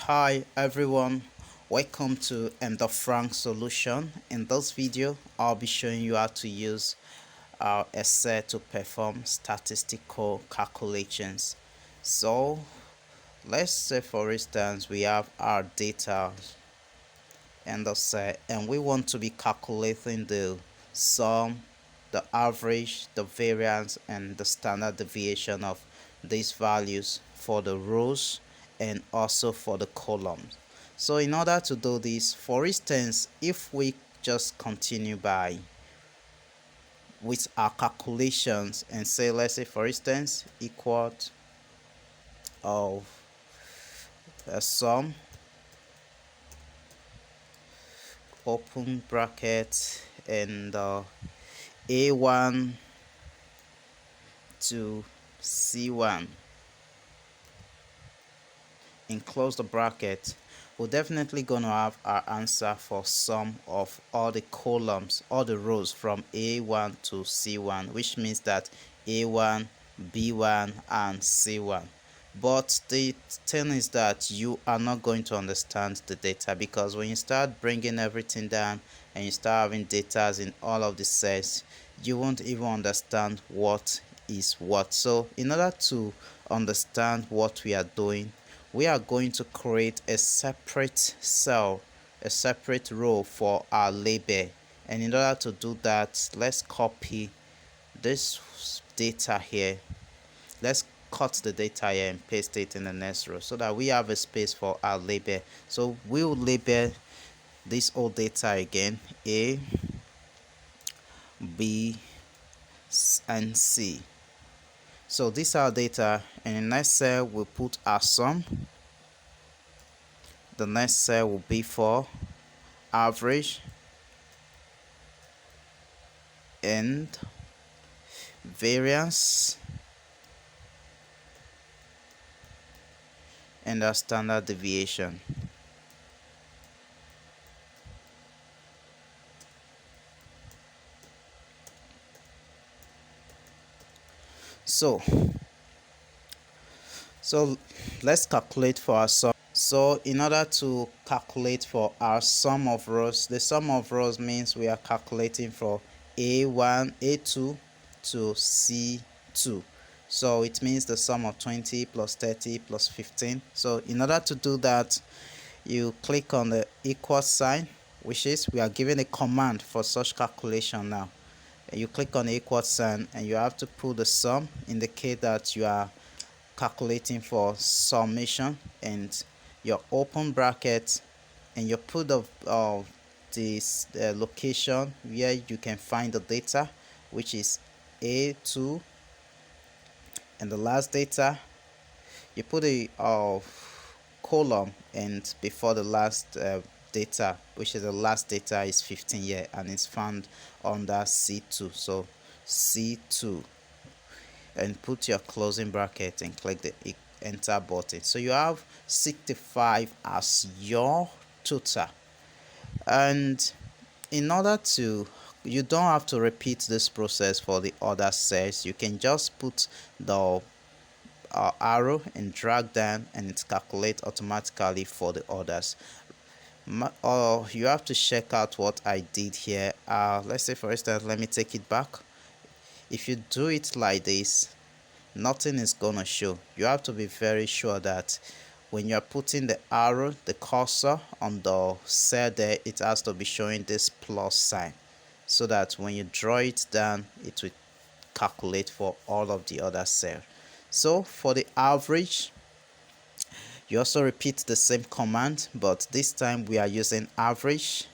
Hi everyone, welcome to Frank solution. In this video I'll be showing you how to use our Excel to perform statistical calculations. So let's say for instance we have our data in the set and we want to be calculating the sum, the average, the variance and the standard deviation of these values for the rows and also for the columns. So in order to do this, for instance, if we just continue by with our calculations and say, let's say for instance equal of a sum, open bracket, and A1 to C1 and close the bracket, we're definitely gonna have our answer for sum of all the columns, all the rows from A1 to C1, which means that A1, B1 and C1. But the thing is that you are not going to understand the data, because when you start bringing everything down and you start having data in all of the sets, you won't even understand what is what. So in order to understand what we are doing, we are going to create a separate cell, a separate row for our label. And in order to do that, let's copy this data here. Let's cut the data here and paste it in the next row so that we have a space for our label. So we'll label this whole data again, A, B and C. So these are data, and in the next cell we'll put our sum. The next cell will be for average and variance and our standard deviation. So let's calculate for our sum. So in order to calculate for our sum of rows, the sum of rows means we are calculating for A1, A2 to C2. So it means the sum of 20 plus 30 plus 15. So in order to do that, you click on the equal sign, which is we are giving a command for such calculation now. And you click on the equal sign and you have to put the sum, indicate that you are calculating for summation, and your open bracket, and you put this location where you can find the data, which is A2, and the last data you put a column, and before the last data, which is the last data, is 15 here and it's found under C2. So C2, and put your closing bracket and click the enter button. So you have 65 as your total. And in order to, you don't have to repeat this process for the other cells. You can just put the arrow and drag down and it calculates automatically for the others. You have to check out what I did here. Let's say for instance, let me take it back. If you do it like this, nothing is gonna show. You have to be very sure that when you're putting the arrow, the cursor on the cell there, it has to be showing this plus sign, so that when you draw it down, it will calculate for all of the other cells. So for the average, you also repeat the same command, but this time we are using average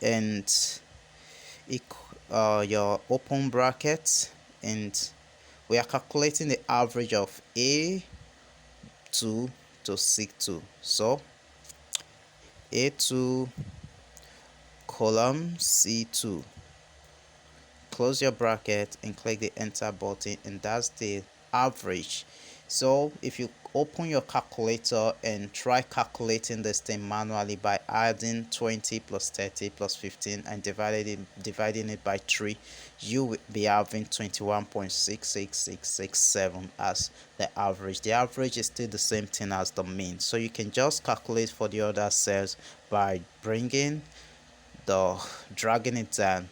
and your open bracket, and we are calculating the average of A2 to C2. So A2 column C2, close your bracket and click the enter button, and that's the average. So if you open your calculator and try calculating this thing manually by adding 20 plus 30 plus 15 and dividing it by 3, you will be having 21.66667 as the average. The average is still the same thing as the mean, so you can just calculate for the other cells by dragging it down,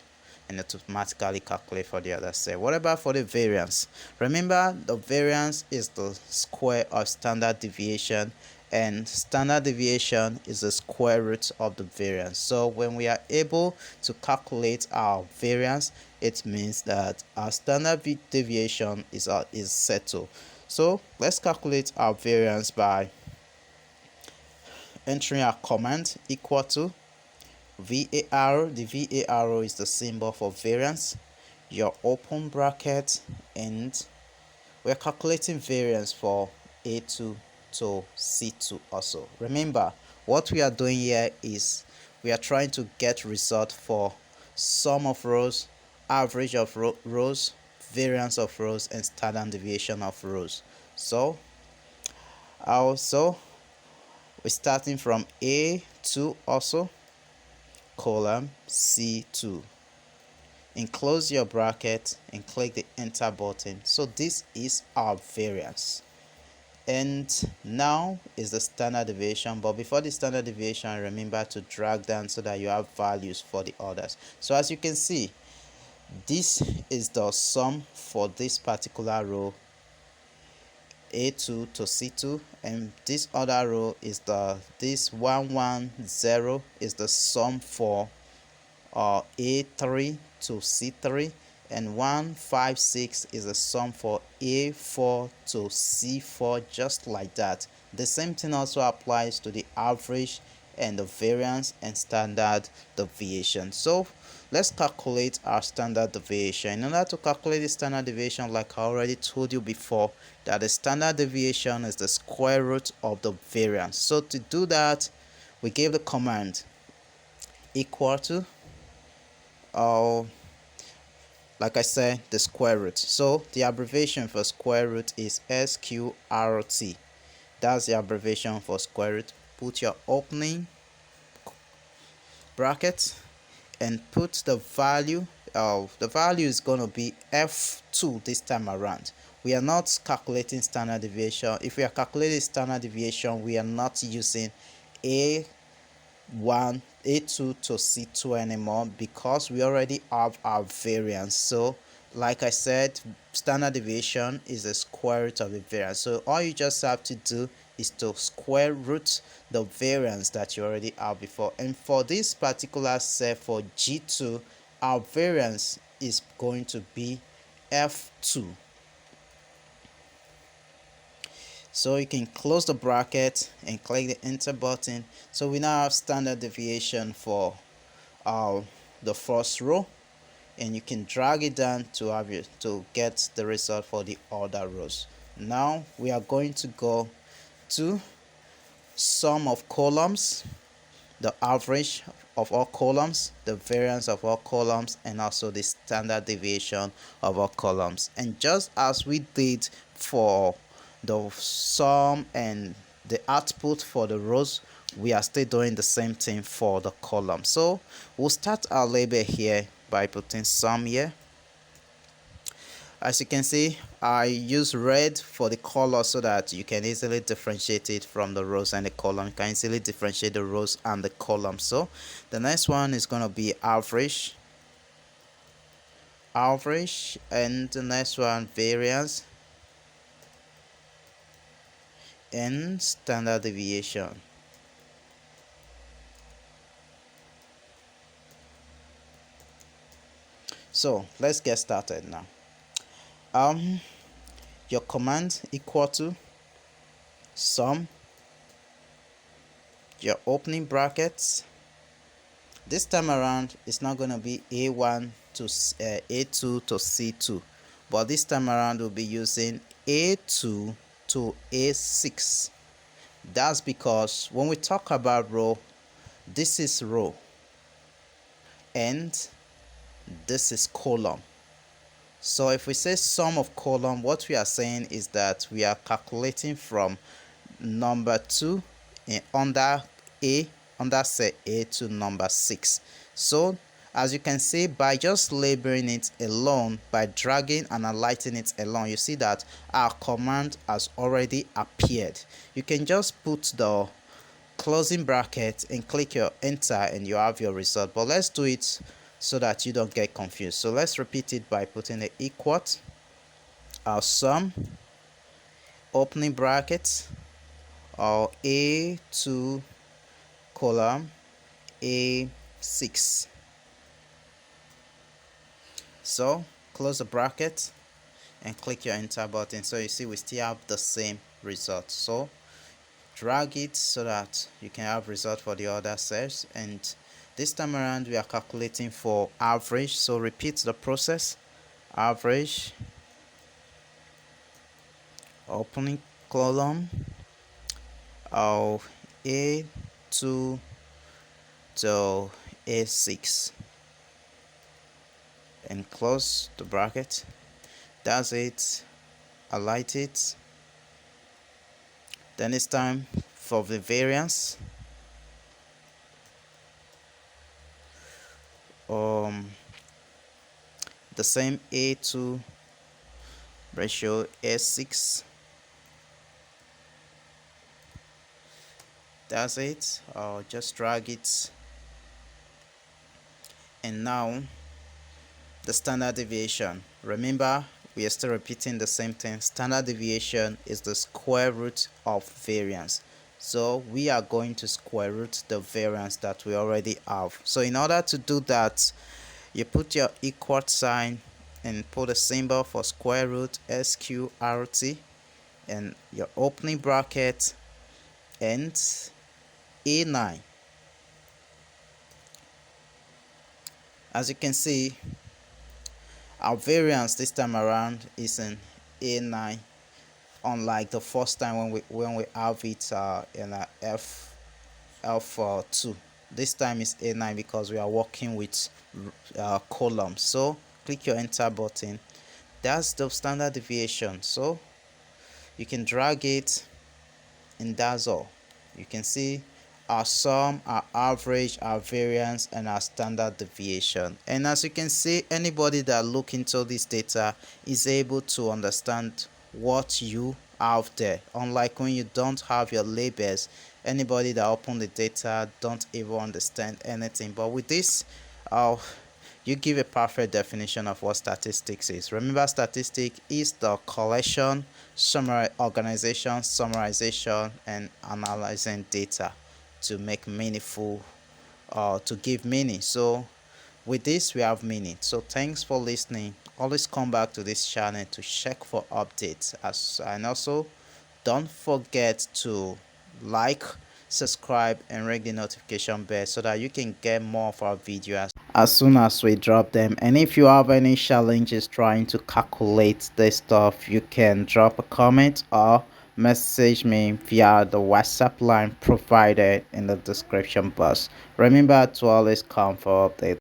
and it automatically calculate for the other cell. What about for the variance? Remember, the variance is the square of standard deviation, and standard deviation is the square root of the variance. So when we are able to calculate our variance, it means that our standard deviation is settled. So let's calculate our variance by entering our command equal to VAR. The VAR is the symbol for variance, your open bracket, and we're calculating variance for A2 to C2 also. Remember, what we are doing here is we are trying to get result for sum of rows, average of rows, variance of rows, and standard deviation of rows. So also we're starting from A2 also, column C2. Enclose your bracket and click the enter button. So this is our variance, and now is the standard deviation. But before the standard deviation, remember to drag down so that you have values for the others. So as you can see, this is the sum for this particular row, A2 to C2, and this other row is this 110 is the sum for A3 to C3, and 156 is the sum for A4 to C4, just like that. The same thing also applies to the average and the variance and standard deviation. So let's calculate our standard deviation. In order to calculate the standard deviation, like I already told you before, that the standard deviation is the square root of the variance. So to do that, we give the command equal to like I said, the square root. So the abbreviation for square root is SQRT. That's the abbreviation for square root. Put your opening bracket and put the value of the value is going to be F2 this time around. We are not calculating standard deviation. If we are calculating standard deviation, we are not using A1, A2 to C2 anymore, because we already have our variance. So like I said, standard deviation is the square root of the variance. So all you just have to do is to square root the variance that you already have before. And for this particular set for G2, our variance is going to be F2. So you can close the bracket and click the enter button. So we now have standard deviation for the first row, and you can drag it down to get the result for the other rows. Now we are going to go to sum of columns, the average of all columns, the variance of all columns, and also the standard deviation of all columns. And just as we did for the sum and the output for the rows, we are still doing the same thing for the column. So we'll start our label here by putting sum here. As you can see, I use red for the color so that you can easily differentiate it from the rows and the column. You can easily differentiate the rows and the column. So the next one is going to be average, and the next one variance and standard deviation. So let's get started now. Your command equal to sum, your opening brackets. This time around it's not going to be A1 to A2 to C2, but this time around we'll be using A2 to A6. That's because when we talk about row, this is row and this is column. So if we say sum of column, what we are saying is that we are calculating from number 2 in under A, under set A, to number 6. So as you can see, by just labeling it alone, by dragging and highlighting it alone, you see that our command has already appeared. You can just put the closing bracket and click your enter and you have your result. But let's do it so that you don't get confused. So let's repeat it by putting the equal our sum, opening bracket, our A2 column A6. So close the bracket and click your enter button. So you see we still have the same result. So drag it so that you can have result for the other cells, and this time around we are calculating for average. So repeat the process: average, opening column of A2 to A6 and close the bracket. That's it. Highlight it. Then it's time for the variance. The same A2 ratio A6. That's it. I'll just drag it. And now the standard deviation. Remember, we are still repeating the same thing. Standard deviation is the square root of variance. So we are going to square root the variance that we already have. So in order to do that, you put your equal sign and put a symbol for square root, SQRT, and your opening bracket and A9. As you can see, our variance this time around is in A9, unlike the first time when we have it in a F2. This time is A9 because we are working with columns. So click your enter button. That's the standard deviation. So you can drag it, and that's all. You can see our sum, our average, our variance, and our standard deviation. And as you can see, anybody that look into this data is able to understand what you have there. Unlike when you don't have your labels, anybody that open the data don't even understand anything. But with this, you give a perfect definition of what statistics is. Remember, statistics is the collection, organization, summarization, and analyzing data to make meaningful, to give meaning. So with this we have meaning. So thanks for listening. Always come back to this channel to check for updates, and also don't forget to like, subscribe, and ring the notification bell so that you can get more of our videos as soon as we drop them. And if you have any challenges trying to calculate this stuff, you can drop a comment or message me via the WhatsApp line provided in the description box. Remember to always come for updates.